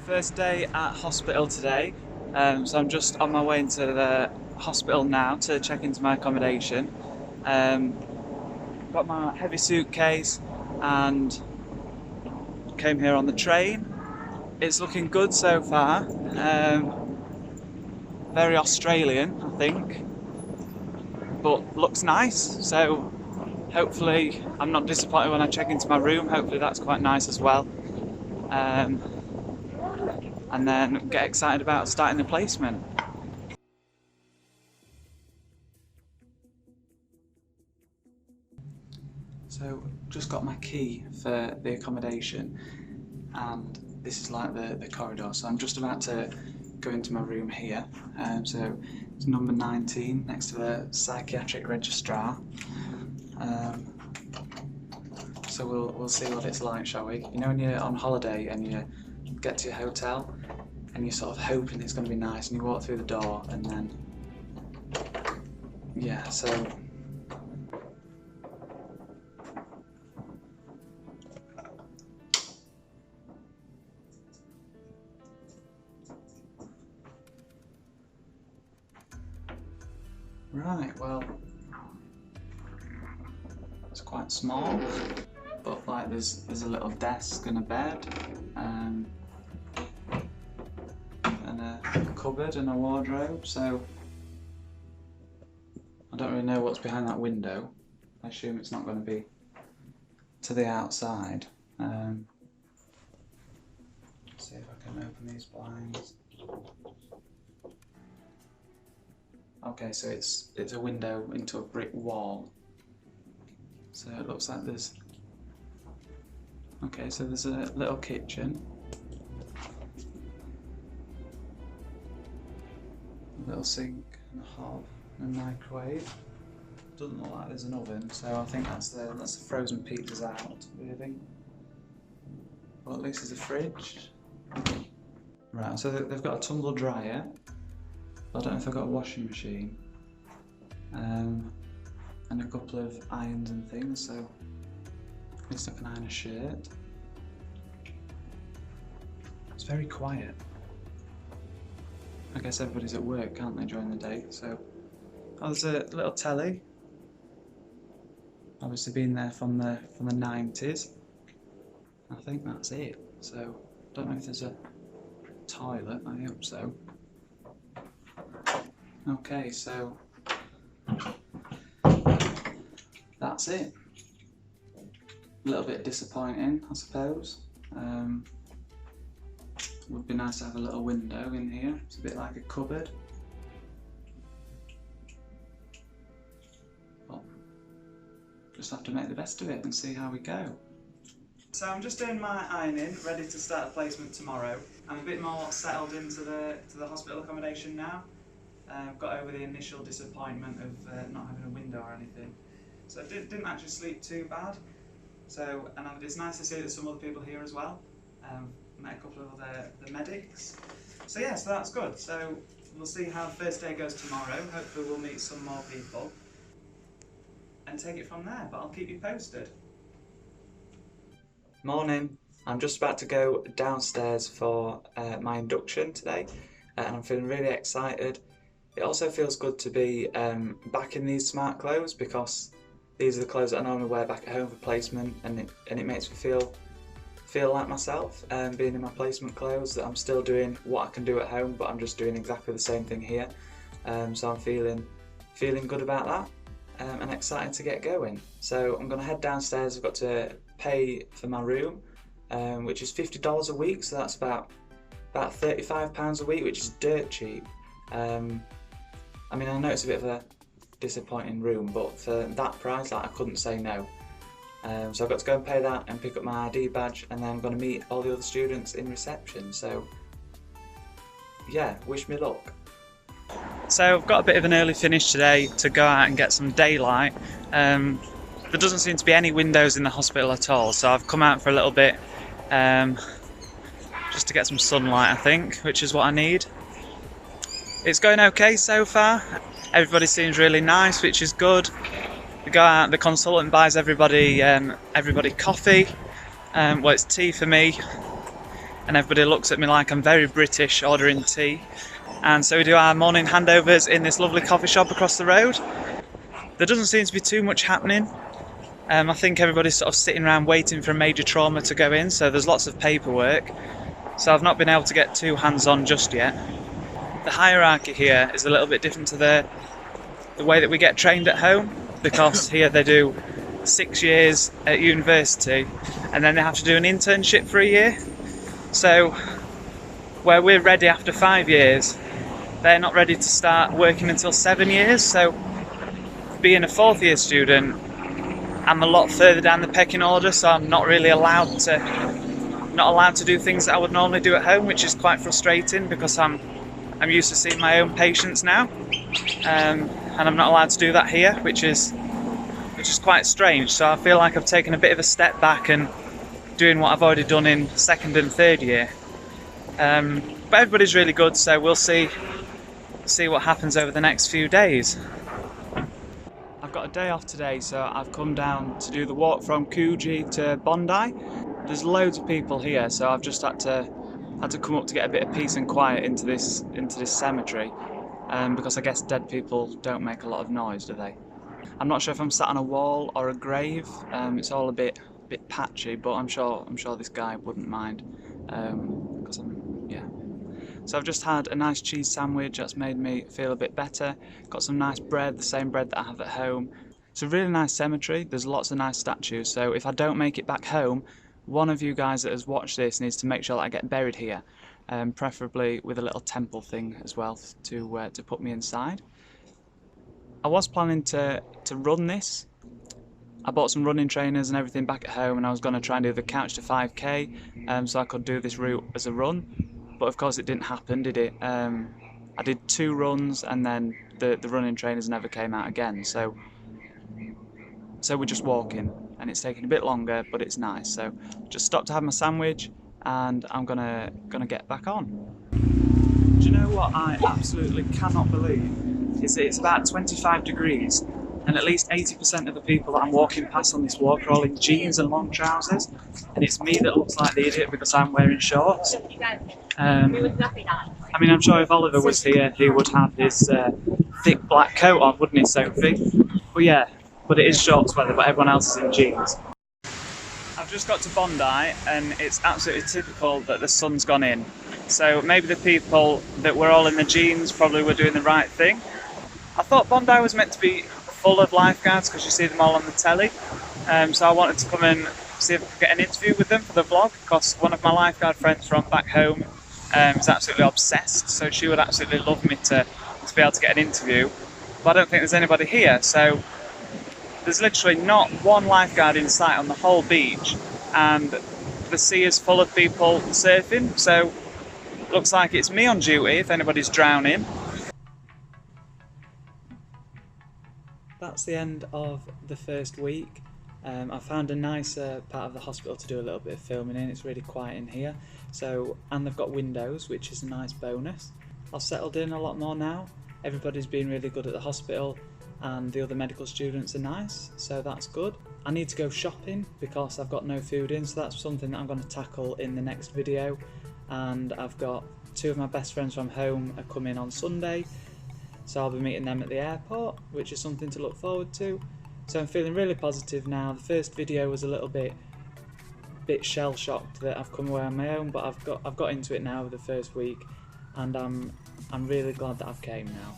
First day at hospital today, so I'm just on my way into the hospital now to check into my accommodation. Got my heavy suitcase and came here on the train. It's looking good so far. Very Australian, I think, but looks nice. So hopefully I'm not disappointed when I check into my room. Hopefully that's quite nice as well. And then get excited about starting the placement. So just got my key for the accommodation, and this is like the corridor, so I'm just about to go into my room here. So it's number 19 next to the psychiatric registrar. So we'll see what it's like, shall we? You know when you're on holiday and you get to your hotel and you're sort of hoping it's going to be nice, and you walk through the door and then yeah, so right, well, it's quite small, but like there's a little desk and a bed, and a cupboard and a wardrobe. So I don't really know what's behind that window. I assume it's not going to be to the outside. Let's see if I can open these blinds. Okay, so it's a window into a brick wall. So it looks like there's... Okay, so there's a little kitchen. A little sink and a hob and a microwave. Doesn't look like there's an oven, so I think that's the frozen pizzas out, really. Well, at least there's a fridge. Right, so they've got a tumble dryer. I don't know if they've got a washing machine. And a couple of irons and things, so at least I can iron a shirt. It's very quiet. I guess everybody's at work, can't they, during the day? So, oh, there's a little telly. Obviously been there from the 90s. I think that's it. So, don't know if there's a toilet. I hope so. Okay, so that's it. A little bit disappointing, I suppose. Would be nice to have a little window in here. It's a bit like a cupboard. But just have to make the best of it and see how we go. So I'm just doing my ironing, ready to start the placement tomorrow. I'm a bit more settled into the hospital accommodation now. I've got over the initial disappointment of not having a window or anything. So I didn't actually sleep too bad. So, and it's nice to see that there's some other people here as well. Met a couple of the medics. So yeah, so that's good. So we'll see how the first day goes tomorrow. Hopefully we'll meet some more people and take it from there, but I'll keep you posted. Morning. I'm just about to go downstairs for my induction today, and I'm feeling really excited. It also feels good to be back in these smart clothes, because these are the clothes that I normally wear back at home for placement, and it makes me feel like myself, being in my placement clothes, that I'm still doing what I can do at home, but I'm just doing exactly the same thing here. So I'm feeling good about that, and excited to get going. So I'm going to head downstairs. I've got to pay for my room, which is $50 a week, so that's about £35 a week, which is dirt cheap. I mean, I know it's a bit of a disappointing room, but for that price, like, I couldn't say no. So I've got to go and pay that and pick up my ID badge, and then I'm going to meet all the other students in reception. So yeah, wish me luck. So I've got a bit of an early finish today to go out and get some daylight. There doesn't seem to be any windows in the hospital at all, so I've come out for a little bit just to get some sunlight, I think, which is what I need. It's going okay so far. Everybody seems really nice, which is good. We go out, the consultant buys everybody coffee. Well, it's tea for me. and everybody looks at me like I'm very British ordering tea. And so we do our morning handovers in this lovely coffee shop across the road. There doesn't seem to be too much happening. I think everybody's sort of sitting around waiting for a major trauma to go in, so there's lots of paperwork. So I've not been able to get too hands-on just yet. The hierarchy here is a little bit different to the way that we get trained at home, because here they do 6 years at university and then they have to do an internship for a year. So where we're ready after 5 years, they're not ready to start working until 7 years. So being a 4th year student, I'm a lot further down the pecking order, so I'm not really allowed to do things that I would normally do at home, which is quite frustrating because I'm used to seeing my own patients now, and I'm not allowed to do that here, which is quite strange. So I feel like I've taken a bit of a step back and doing what I've already done in 2nd and 3rd year. But everybody's really good, so we'll see what happens over the next few days. I've got a day off today, so I've come down to do the walk from Coogee to Bondi. There's loads of people here, so I've just had to come up to get a bit of peace and quiet into this cemetery, because I guess dead people don't make a lot of noise, do they? I'm not sure if I'm sat on a wall or a grave. It's all a bit patchy, but I'm sure this guy wouldn't mind, because yeah. So I've just had a nice cheese sandwich that's made me feel a bit better. Got some nice bread, the same bread that I have at home. It's a really nice cemetery. There's lots of nice statues, so if I don't make it back home, one of you guys that has watched this needs to make sure that I get buried here, preferably with a little temple thing as well to put me inside. I was planning to run this. I bought some running trainers and everything back at home, and I was going to try and do the couch to 5k, so I could do this route as a run. But of course it didn't happen, did it? I did 2 runs and then the running trainers never came out again. So we're just walking, and it's taking a bit longer, but it's nice. So just stopped to have my sandwich, and I'm gonna get back on. Do you know what I absolutely cannot believe? Is that it's about 25 degrees, and at least 80% of the people that I'm walking past on this walk are all in jeans and long trousers, and it's me that looks like the idiot because I'm wearing shorts. I mean, I'm sure if Oliver was here, he would have his thick black coat on, wouldn't he, Sophie? But yeah, but it is shorts weather, but everyone else is in jeans. I've just got to Bondi, and it's absolutely typical that the sun's gone in. So maybe the people that were all in the jeans probably were doing the right thing. I thought Bondi was meant to be full of lifeguards because you see them all on the telly. So I wanted to come and see if I could get an interview with them for the vlog, because one of my lifeguard friends from back home is absolutely obsessed, so she would absolutely love me to be able to get an interview. But I don't think there's anybody here, so there's literally not one lifeguard in sight on the whole beach, and the sea is full of people surfing, so looks like it's me on duty if anybody's drowning. That's the end of the first week. I found a nicer part of the hospital to do a little bit of filming in. It's really quiet in here, and they've got windows, which is a nice bonus. I've settled in a lot more now. Everybody's been really good at the hospital, and the other medical students are nice, so that's good. I need to go shopping because I've got no food in, so that's something that I'm going to tackle in the next video. And I've got 2 of my best friends from home are coming on Sunday, so I'll be meeting them at the airport, which is something to look forward to. So I'm feeling really positive now. The first video was a little bit shell-shocked that I've come away on my own, but I've got into it now with the first week, and I'm really glad that I've came now.